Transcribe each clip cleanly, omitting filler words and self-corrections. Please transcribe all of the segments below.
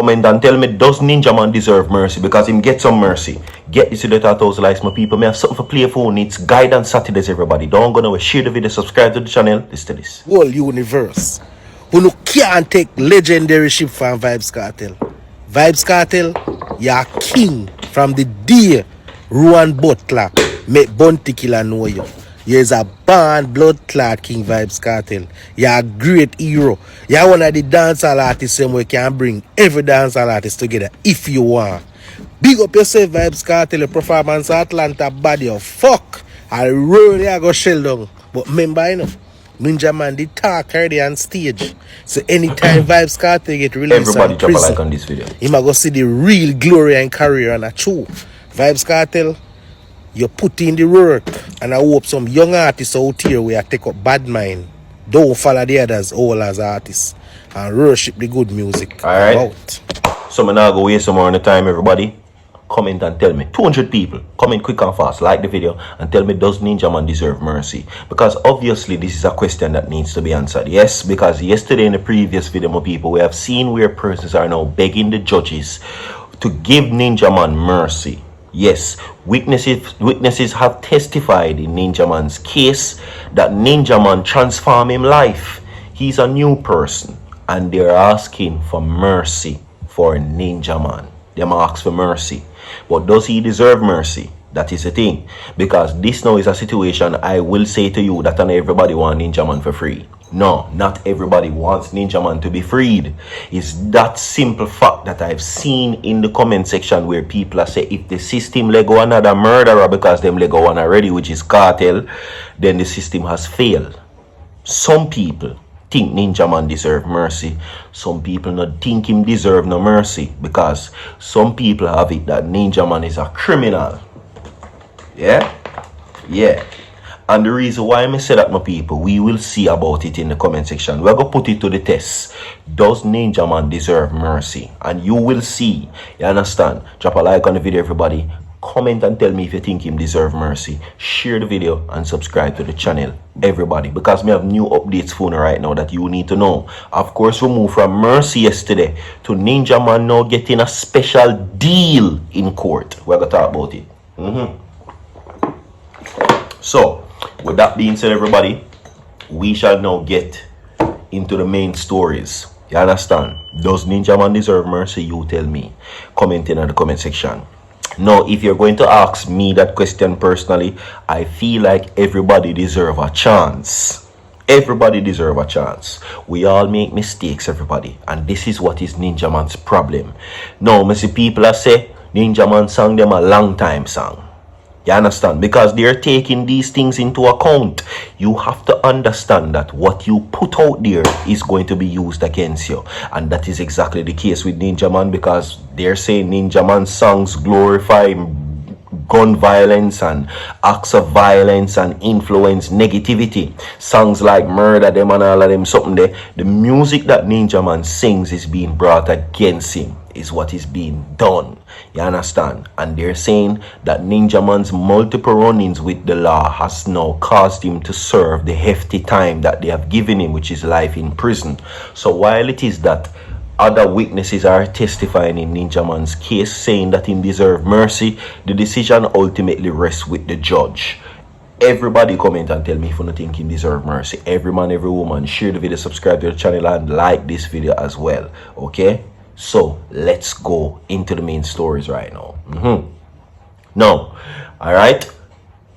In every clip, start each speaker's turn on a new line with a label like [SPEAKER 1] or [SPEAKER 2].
[SPEAKER 1] comment and tell me, does Ninjaman deserve mercy? Because him get some mercy. Get this video to 1,000 likes, my people. May have something for play phone. It's Guidance Saturdays, everybody. Don't go nowhere. Share the video, subscribe to the channel. Listen to this.
[SPEAKER 2] Whole universe. Who no can't take legendary ship from Vybz Kartel. Vybz Kartel, you're king from the day Ruan Butler make Bounty Killer know you. You're a born blood clot King Vybz Kartel. You're a great hero. You're one of the dancehall artists who can bring every dancehall artist together if you want. Big up yourself, Vybz Kartel. Your performance at Atlanta body of fuck. I really go shell down. But remember, you know, Ninjaman did talk already on stage. So anytime Vybz Kartel get released,
[SPEAKER 1] everybody drop a like on this video.
[SPEAKER 2] You might go see the real glory and career and a true Vybz Kartel. You put in the work, and I hope some young artists out here will take up bad mind. Don't follow the others all as artists and worship the good music.
[SPEAKER 1] Alright. So I'm not going to waste some more on the time, everybody. Comment and tell me. 200 people. Comment quick and fast. Like the video and tell me, does Ninjaman deserve mercy? Because obviously this is a question that needs to be answered. Yes, because yesterday in the previous video, my people, we have seen where persons are now begging the judges to give Ninjaman mercy. Yes, witnesses have testified in Ninjaman's case that Ninjaman transformed his life. He's a new person and they're asking for mercy for Ninjaman. They ask for mercy. But does he deserve mercy? That is the thing. Because this now is a situation I will say to you that not everybody wants Ninjaman for free. No, not everybody wants Ninjaman to be freed. It's that simple fact that I've seen in the comment section where people are saying if the system let go another murderer because them let go one already, which is Kartel, then the system has failed. Some people think Ninjaman deserve mercy. Some people not think him deserve no mercy because some people have it that Ninjaman is a criminal. Yeah? Yeah. And the reason why I say that, my people, we will see about it in the comment section. We're going to put it to the test. Does Ninjaman deserve mercy? And you will see. You understand? Drop a like on the video, everybody. Comment and tell me if you think him deserve mercy. Share the video and subscribe to the channel, everybody. Because we have new updates for you right now that you need to know. Of course, we moved from mercy yesterday to Ninjaman now getting a special deal in court. We're going to talk about it. So, with that being said, everybody, we shall now get into the main stories. You understand? Does Ninjaman deserve mercy? You tell me. Comment in the comment section. Now, if you're going to ask me that question personally, I feel like everybody deserve a chance. Everybody deserve a chance. We all make mistakes, everybody. And this is what is Ninjaman's problem. Now, I see people say Ninjaman sang them a long time song. You understand? Because they're taking these things into account. You have to understand that what you put out there is going to be used against you. And that is exactly the case with Ninjaman, because they're saying Ninjaman songs glorify gun violence and acts of violence and influence negativity. Songs like Murder Them and all of them, something there. The music that Ninjaman sings is being brought against him, is what is being done. You understand? And they're saying that Ninjaman's multiple run-ins with the law has now caused him to serve the hefty time that they have given him, which is life in prison. So while it is that other witnesses are testifying in Ninjaman's case saying that he deserves mercy, the decision ultimately rests with the judge. Everybody comment and tell me if you don't think he deserves mercy. Every man, every woman, share the video, subscribe to the channel and like this video as well. Okay? So let's go into the main stories right now. Now, alright,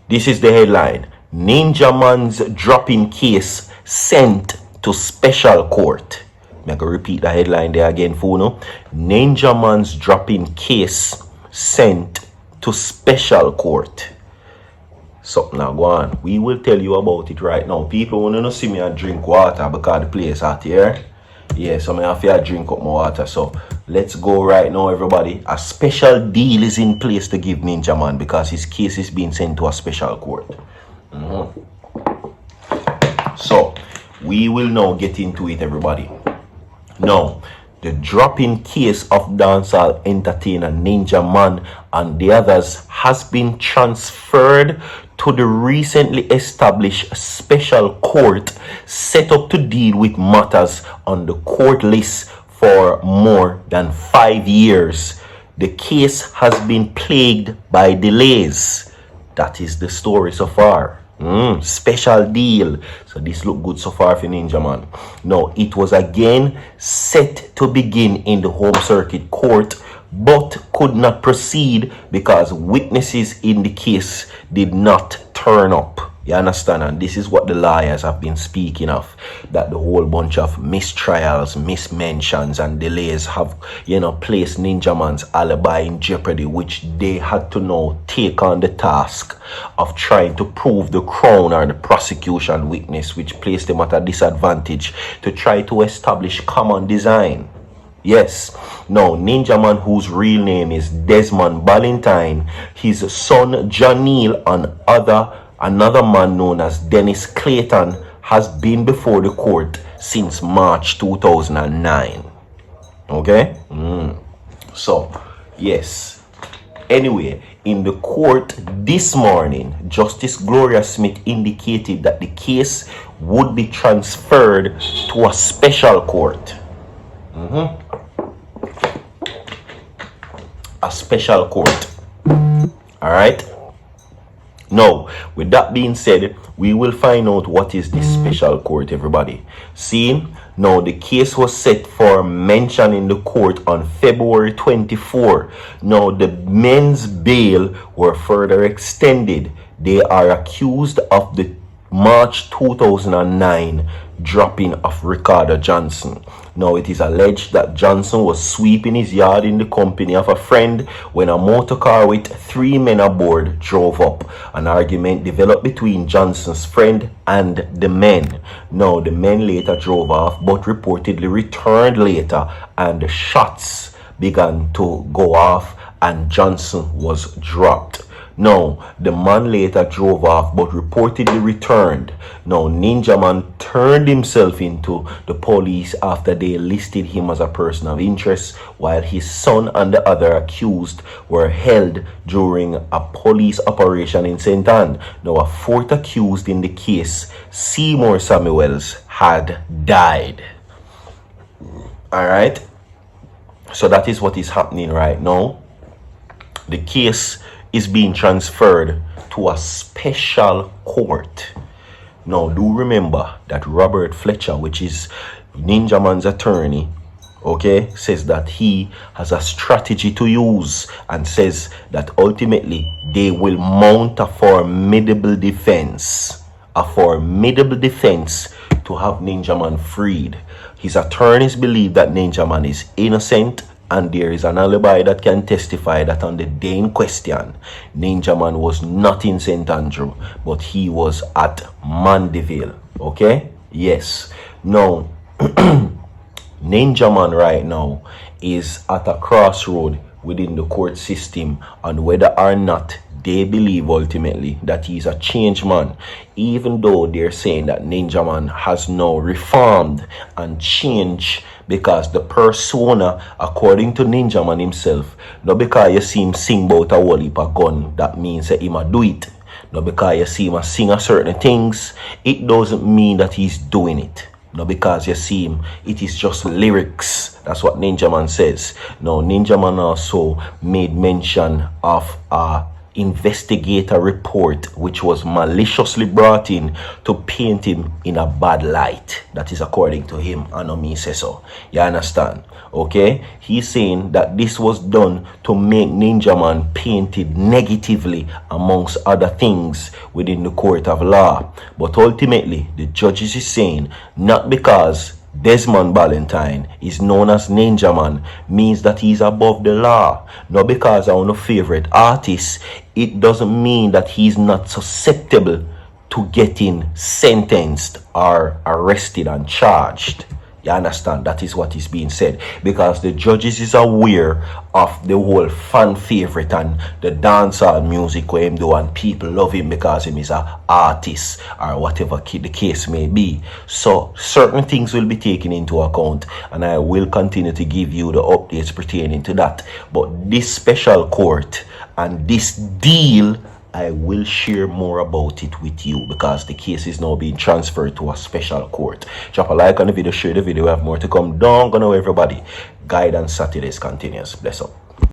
[SPEAKER 1] this is the headline. Ninjaman's dropping case sent to special court. I'm going to repeat the headline there again for you. Ninjaman's dropping case sent to special court. So now go on. We will tell you about it right now. People want to see me and drink water because the place out here. Yeah, so I have to drink up my water. So let's go right now, everybody. A special deal is in place to give Ninjaman because his case is being sent to a special court. So we will now get into it, everybody. Now, the drop-in case of dancehall entertainer Ninjaman and the others has been transferred to the recently established special court set up to deal with matters on the court list for more than 5 years. The case has been plagued by delays. That is the story so far. Special deal. So this look good so far for Ninjaman. Now, it was again set to begin in the home circuit court, but could not proceed because witnesses in the case did not turn up. You understand? And this is what the lawyers have been speaking of, that the whole bunch of mistrials, mismentions and delays have, placed Ninjaman's alibi in jeopardy, which they had to now take on the task of trying to prove the crown or the prosecution witness, which placed them at a disadvantage to try to establish common design. Yes. Now, Ninjaman, whose real name is Desmond Ballantyne, his son Janeel, and another man known as Dennis Clayton, has been before the court since March 2009. Okay? So, yes. Anyway, in the court this morning, Justice Gloria Smith indicated that the case would be transferred to a special court. A special court. All right. Now, with that being said, we will find out what is this special court, everybody. See, now the case was set for mention in the court on February 24. Now, the men's bail were further extended. They are accused of the March 2009 dropping of Ricardo Johnson. Now, it is alleged that Johnson was sweeping his yard in the company of a friend when a motor car with 3 men aboard drove up. An argument developed between Johnson's friend and the men. Now, the men later drove off but reportedly returned later, and the shots began to go off and Johnson was dropped. Now, the man later drove off but reportedly returned. Now, Ninjaman turned himself into the police after they listed him as a person of interest, while his son and the other accused were held during a police operation in St. Ann. Now, a fourth accused in the case, Seymour Samuels, had died. Alright? So that is what is happening right now. The case is being transferred to a special court. Now, do remember that Robert Fletcher, which is Ninjaman's attorney, okay, says that he has a strategy to use and says that ultimately they will mount a formidable defense. A formidable defense to have Ninjaman freed. His attorneys believe that Ninjaman is innocent, and there is an alibi that can testify that on the day in question, Ninjaman was not in St. Andrew, but he was at Mandeville. Okay? Yes. Now, Ninjaman right now is at a crossroad within the court system on whether or not they believe ultimately that he's a changed man, even though they're saying that Ninjaman has now reformed and changed, because the persona, according to Ninjaman himself, not because you see him sing about a whole heap of gun, that means that he might do it. Not because you see him sing a certain things, it doesn't mean that he's doing it. Not because you see him, it is just lyrics. That's what Ninjaman says. Now, Ninjaman also made mention of a investigator report which was maliciously brought in to paint him in a bad light. That is according to him, and me say so. You understand? Okay? He's saying that this was done to make Ninjaman painted negatively amongst other things within the court of law. But ultimately, the judges is saying not because Desmond Ballantyne is known as Ninjaman means that he's above the law. Not because I'm one favorite artist, it doesn't mean that he's not susceptible to getting sentenced or arrested and charged. You understand? That is what is being said, because the judges is aware of the whole fan favorite and the dancehall music where him do, and people love him because him is an artist or whatever the case may be. So certain things will be taken into account, and I will continue to give you the updates pertaining to that. But this special court and this deal I will share more about it with you because the case is now being transferred to a special court. Drop a like on the video, share the video. We have more to come. Don't go know everybody. Guidance Saturdays continues. Bless up.